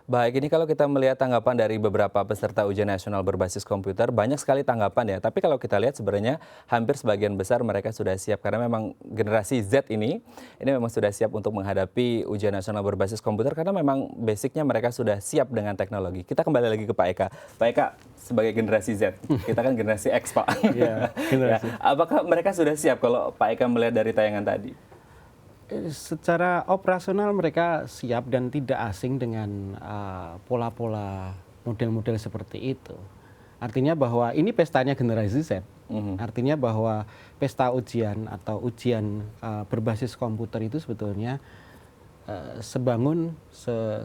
Baik, ini kalau kita melihat tanggapan dari beberapa peserta ujian nasional berbasis komputer, banyak sekali tanggapan ya. Tapi kalau kita lihat sebenarnya hampir sebagian besar mereka sudah siap. Karena memang generasi Z ini memang sudah siap untuk menghadapi ujian nasional berbasis komputer. Karena memang basicnya mereka sudah siap dengan teknologi. Kita kembali lagi ke Pak Eka. Pak Eka, sebagai generasi Z, kita kan generasi X, Pak. Iya, generasi. Ya, apakah mereka sudah siap kalau Pak Eka melihat dari tayangan tadi? Secara operasional mereka siap dan tidak asing dengan pola-pola model-model seperti itu. Artinya bahwa ini pestanya generasi Z. Artinya bahwa pesta ujian atau ujian berbasis komputer itu sebetulnya sebangun,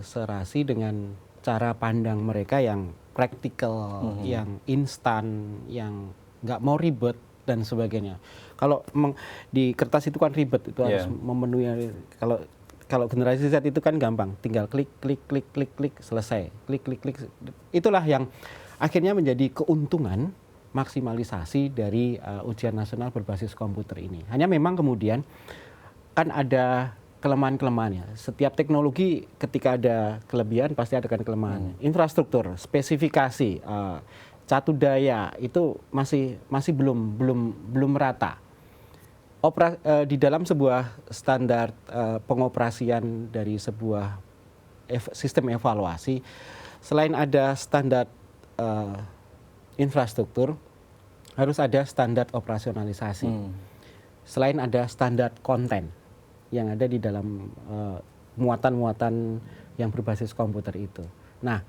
serasi dengan cara pandang mereka yang praktikal, yang instan, yang nggak mau ribet dan sebagainya. Kalau di kertas itu kan ribet, itu harus memenuhi. Kalau generasi Z itu kan gampang, tinggal klik selesai, klik. Itulah yang akhirnya menjadi keuntungan maksimalisasi dari ujian nasional berbasis komputer ini. Hanya memang kemudian kan ada kelemahan-kelemahannya. Setiap teknologi ketika ada kelebihan pasti ada kelemahan. Infrastruktur, spesifikasi, catu daya itu masih belum merata. Di dalam sebuah standar pengoperasian dari sebuah sistem evaluasi, selain ada standar infrastruktur, harus ada standar operasionalisasi. Selain ada standar konten yang ada di dalam muatan-muatan yang berbasis komputer itu. Nah,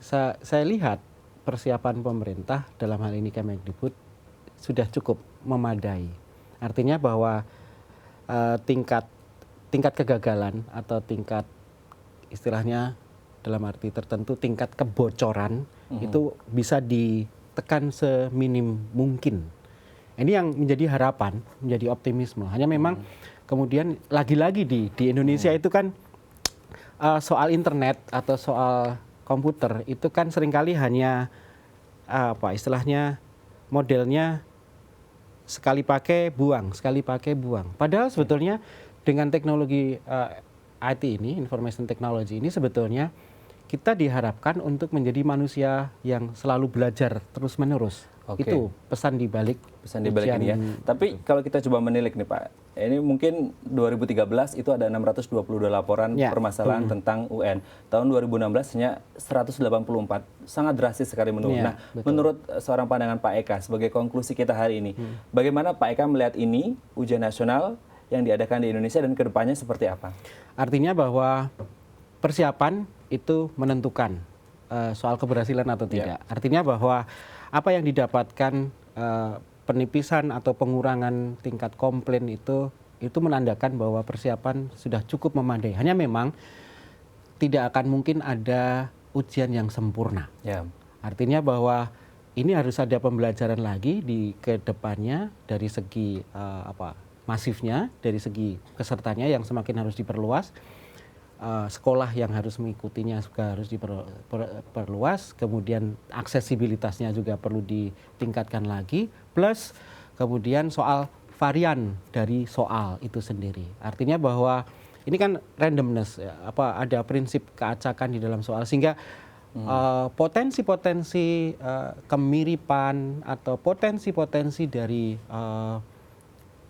saya lihat persiapan pemerintah dalam hal ini Kemendikbud sudah cukup memadai. Artinya bahwa tingkat kegagalan atau tingkat istilahnya dalam arti tertentu tingkat kebocoran itu bisa ditekan seminim mungkin. Ini yang menjadi harapan, menjadi optimisme. Hanya memang kemudian lagi-lagi di Indonesia itu kan soal internet atau soal komputer itu kan seringkali hanya istilahnya modelnya sekali pakai buang. Padahal sebetulnya dengan teknologi IT ini, information technology ini sebetulnya kita diharapkan untuk menjadi manusia yang selalu belajar terus-menerus. Itu pesan di balik ini ya. Tapi kalau kita coba menilik nih Pak, ini mungkin 2013 itu ada 622 laporan permasalahan tentang UN. Tahun 2016 hanya 184, sangat drastis sekali menurun. Nah, menurut seorang pandangan Pak Eka, sebagai konklusi kita hari ini, bagaimana Pak Eka melihat ini, ujian nasional yang diadakan di Indonesia dan kedepannya seperti apa? Artinya bahwa persiapan itu menentukan soal keberhasilan atau tidak. Artinya bahwa apa yang didapatkan penipisan atau pengurangan tingkat komplain itu menandakan bahwa persiapan sudah cukup memadai. Hanya memang tidak akan mungkin ada ujian yang sempurna. Artinya bahwa ini harus ada pembelajaran lagi di kedepannya dari segi masifnya, dari segi pesertanya yang semakin harus diperluas. Sekolah yang harus mengikutinya juga harus diperluas, kemudian aksesibilitasnya juga perlu ditingkatkan lagi, plus kemudian soal varian dari soal itu sendiri. Artinya bahwa ini kan randomness, ada prinsip keacakan di dalam soal, sehingga potensi-potensi kemiripan atau potensi-potensi dari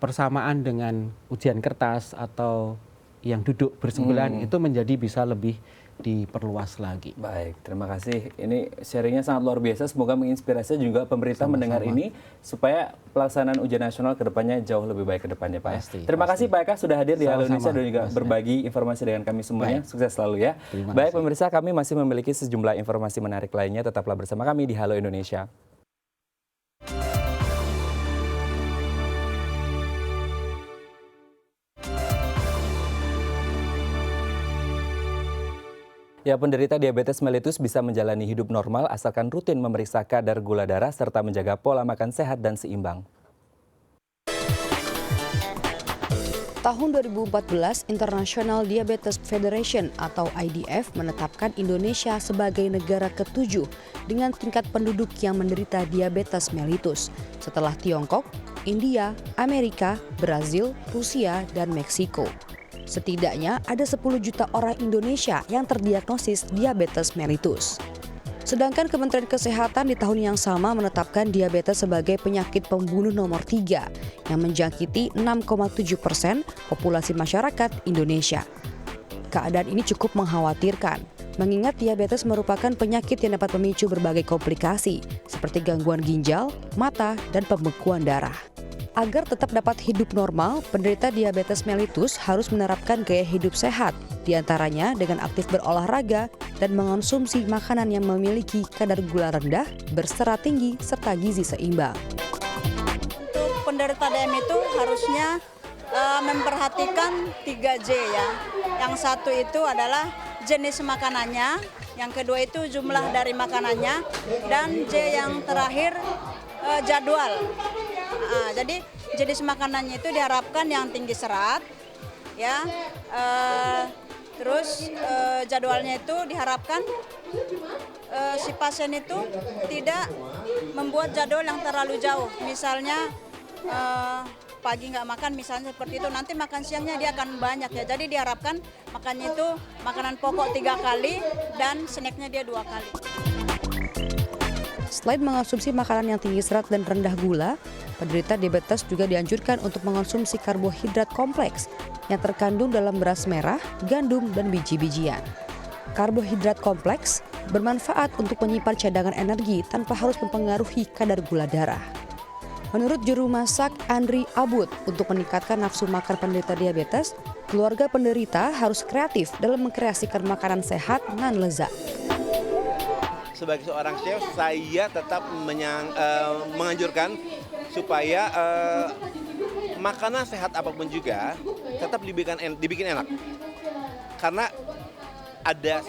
persamaan dengan ujian kertas atau yang duduk bersebelahan itu menjadi bisa lebih diperluas lagi. Baik, terima kasih. Ini sharingnya sangat luar biasa. Semoga menginspirasi juga pemerintah mendengar ini supaya pelaksanaan ujian nasional ke depannya jauh lebih baik ke depannya, Pak. Terima kasih Pak Eka sudah hadir di Halo Indonesia dan juga berbagi informasi dengan kami semuanya. Sukses selalu ya. Baik pemirsa, kami masih memiliki sejumlah informasi menarik lainnya. Tetaplah bersama kami di Halo Indonesia. Ya, penderita diabetes mellitus bisa menjalani hidup normal asalkan rutin memeriksa kadar gula darah serta menjaga pola makan sehat dan seimbang. Tahun 2014, International Diabetes Federation atau IDF menetapkan Indonesia sebagai negara ke-7 dengan tingkat penduduk yang menderita diabetes mellitus setelah Tiongkok, India, Amerika, Brazil, Rusia, dan Meksiko. Setidaknya ada 10 juta orang Indonesia yang terdiagnosis diabetes mellitus. Sedangkan Kementerian Kesehatan di tahun yang sama menetapkan diabetes sebagai penyakit pembunuh nomor 3 yang menjangkiti 6,7% populasi masyarakat Indonesia. Keadaan ini cukup mengkhawatirkan, mengingat diabetes merupakan penyakit yang dapat memicu berbagai komplikasi seperti gangguan ginjal, mata, dan pembekuan darah. Agar tetap dapat hidup normal, penderita diabetes mellitus harus menerapkan gaya hidup sehat, diantaranya dengan aktif berolahraga dan mengonsumsi makanan yang memiliki kadar gula rendah, berserat tinggi, serta gizi seimbang. Untuk penderita DM itu harusnya memperhatikan 3J ya. Yang satu itu adalah jenis makanannya, yang kedua itu jumlah dari makanannya, dan J yang terakhir jadwal. Jadi jenis makanannya itu diharapkan yang tinggi serat, ya. Terus jadwalnya itu diharapkan si pasien itu tidak membuat jadwal yang terlalu jauh. Misalnya pagi nggak makan, misalnya seperti itu, nanti makan siangnya dia akan banyak ya. Jadi diharapkan makannya itu makanan pokok 3 kali dan snacknya dia 2 kali. Selain mengonsumsi makanan yang tinggi serat dan rendah gula, penderita diabetes juga dianjurkan untuk mengonsumsi karbohidrat kompleks yang terkandung dalam beras merah, gandum, dan biji-bijian. Karbohidrat kompleks bermanfaat untuk menyimpan cadangan energi tanpa harus mempengaruhi kadar gula darah. Menurut juru masak Andri Abud, untuk meningkatkan nafsu makan penderita diabetes, keluarga penderita harus kreatif dalam mengkreasikan makanan sehat dan lezat. Sebagai seorang chef, saya tetap menganjurkan supaya makanan sehat apapun juga tetap dibikin enak. Karena ada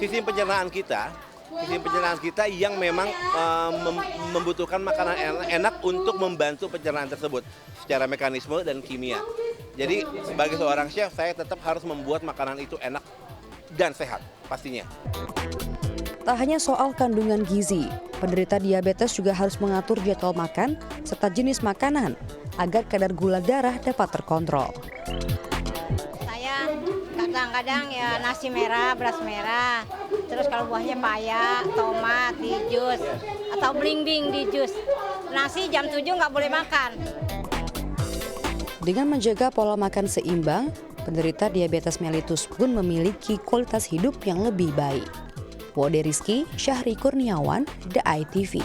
sistem pencernaan kita yang memang membutuhkan makanan enak untuk membantu pencernaan tersebut secara mekanisme dan kimia. Jadi sebagai seorang chef, saya tetap harus membuat makanan itu enak dan sehat pastinya. Tak hanya soal kandungan gizi, penderita diabetes juga harus mengatur jadwal makan serta jenis makanan agar kadar gula darah dapat terkontrol. Saya kadang-kadang ya nasi merah, beras merah, terus kalau buahnya paya, tomat di jus, atau belimbing di jus. Nasi jam 7 nggak boleh makan. Dengan menjaga pola makan seimbang, penderita diabetes mellitus pun memiliki kualitas hidup yang lebih baik. Wode Rizky, Syahri Kurniawan, The ITV.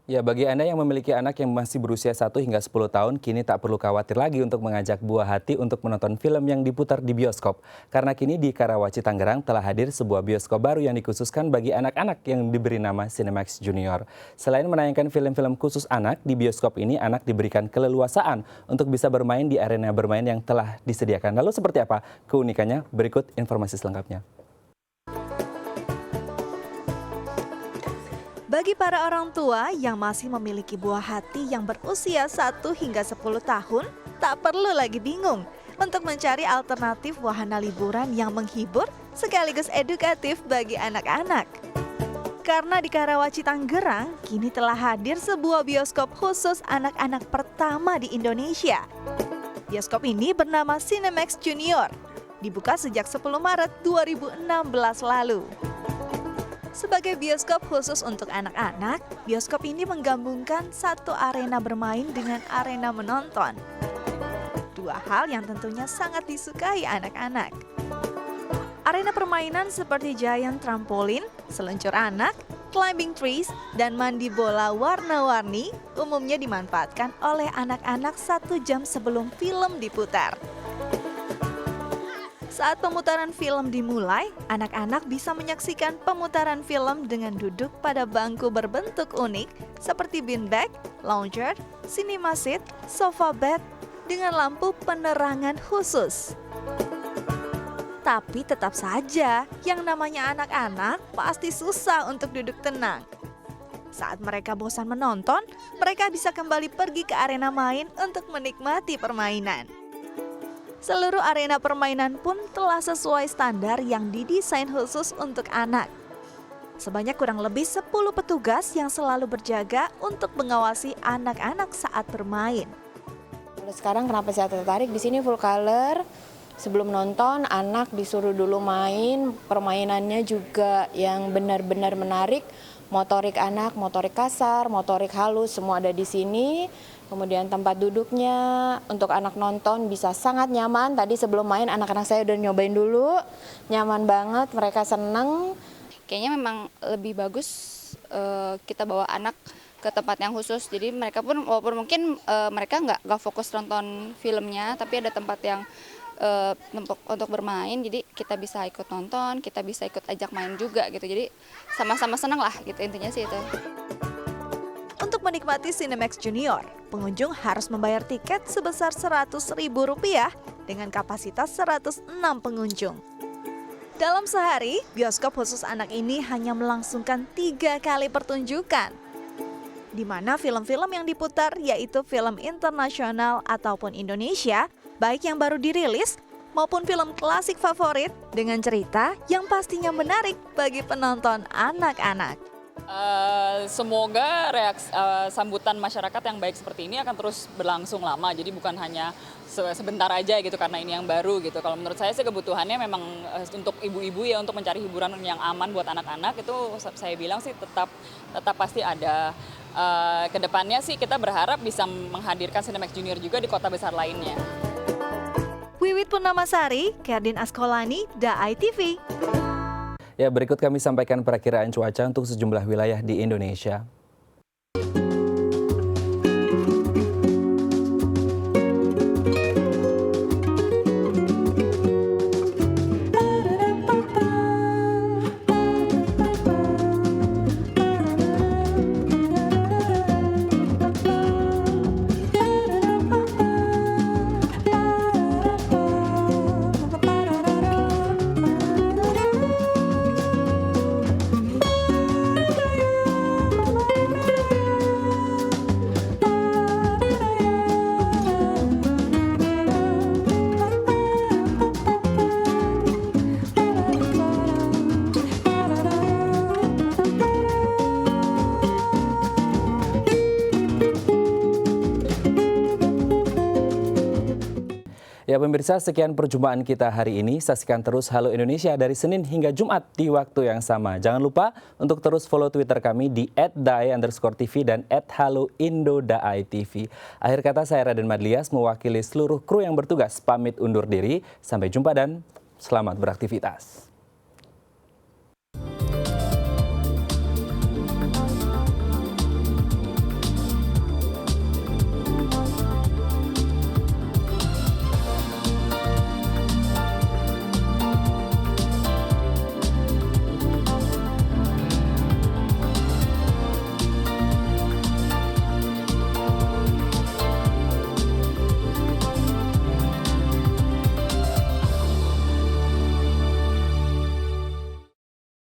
Ya, bagi Anda yang memiliki anak yang masih berusia 1 hingga 10 tahun, kini tak perlu khawatir lagi untuk mengajak buah hati untuk menonton film yang diputar di bioskop. Karena kini di Karawaci, Tangerang telah hadir sebuah bioskop baru yang dikhususkan bagi anak-anak yang diberi nama Cinemax Junior. Selain menayangkan film-film khusus anak, di bioskop ini anak diberikan keleluasaan untuk bisa bermain di arena bermain yang telah disediakan. Lalu seperti apa keunikannya? Berikut informasi selengkapnya. Bagi para orang tua yang masih memiliki buah hati yang berusia 1 hingga 10 tahun, tak perlu lagi bingung untuk mencari alternatif wahana liburan yang menghibur sekaligus edukatif bagi anak-anak. Karena di Karawaci, Tangerang, kini telah hadir sebuah bioskop khusus anak-anak pertama di Indonesia. Bioskop ini bernama Cinemax Junior, dibuka sejak 10 Maret 2016 lalu. Sebagai bioskop khusus untuk anak-anak, bioskop ini menggabungkan satu arena bermain dengan arena menonton. Dua hal yang tentunya sangat disukai anak-anak. Arena permainan seperti giant trampolin, seluncur anak, climbing trees, dan mandi bola warna-warni umumnya dimanfaatkan oleh anak-anak 1 jam sebelum film diputar. Saat pemutaran film dimulai, anak-anak bisa menyaksikan pemutaran film dengan duduk pada bangku berbentuk unik seperti beanbag, lounger, cinema seat, sofa bed dengan lampu penerangan khusus. Tapi tetap saja, yang namanya anak-anak pasti susah untuk duduk tenang. Saat mereka bosan menonton, mereka bisa kembali pergi ke arena main untuk menikmati permainan. Seluruh arena permainan pun telah sesuai standar yang didesain khusus untuk anak. Sebanyak kurang lebih 10 petugas yang selalu berjaga untuk mengawasi anak-anak saat bermain. Sekarang kenapa saya tertarik di sini full color? Sebelum nonton, anak disuruh dulu main, permainannya juga yang benar-benar menarik. Motorik anak, motorik kasar, motorik halus, semua ada di sini. Kemudian tempat duduknya untuk anak nonton bisa sangat nyaman. Tadi sebelum main anak-anak saya udah nyobain dulu, nyaman banget, mereka seneng. Kayaknya memang lebih bagus kita bawa anak ke tempat yang khusus. Jadi mereka pun walaupun mungkin mereka nggak fokus nonton filmnya, tapi ada tempat yang untuk bermain, jadi kita bisa ikut nonton, kita bisa ikut ajak main juga gitu. Jadi sama-sama senang lah gitu, intinya sih itu. Untuk menikmati Cinemax Junior, pengunjung harus membayar tiket sebesar Rp100.000 dengan kapasitas 106 pengunjung. Dalam sehari, bioskop khusus anak ini hanya melangsungkan 3 kali pertunjukan, di mana film-film yang diputar yaitu film internasional ataupun Indonesia, baik yang baru dirilis maupun film klasik favorit dengan cerita yang pastinya menarik bagi penonton anak-anak. Semoga sambutan masyarakat yang baik seperti ini akan terus berlangsung lama. Jadi bukan hanya sebentar aja gitu karena ini yang baru gitu. Kalau menurut saya sih kebutuhannya memang untuk ibu-ibu ya, untuk mencari hiburan yang aman buat anak-anak itu saya bilang sih tetap pasti ada. Kedepannya sih kita berharap bisa menghadirkan Cinemax Junior juga di kota besar lainnya. Wiwit Purnamasari, Kerdin Askolani, DAI TV. Ya, berikut kami sampaikan perakiraan cuaca untuk sejumlah wilayah di Indonesia. Ya pemirsa, sekian perjumpaan kita hari ini. Saksikan terus Halo Indonesia dari Senin hingga Jumat di waktu yang sama. Jangan lupa untuk terus follow Twitter kami di @daai_tv dan @haloindodaai_tv. Akhir kata, saya Raden Madlias mewakili seluruh kru yang bertugas pamit undur diri. Sampai jumpa dan selamat beraktivitas.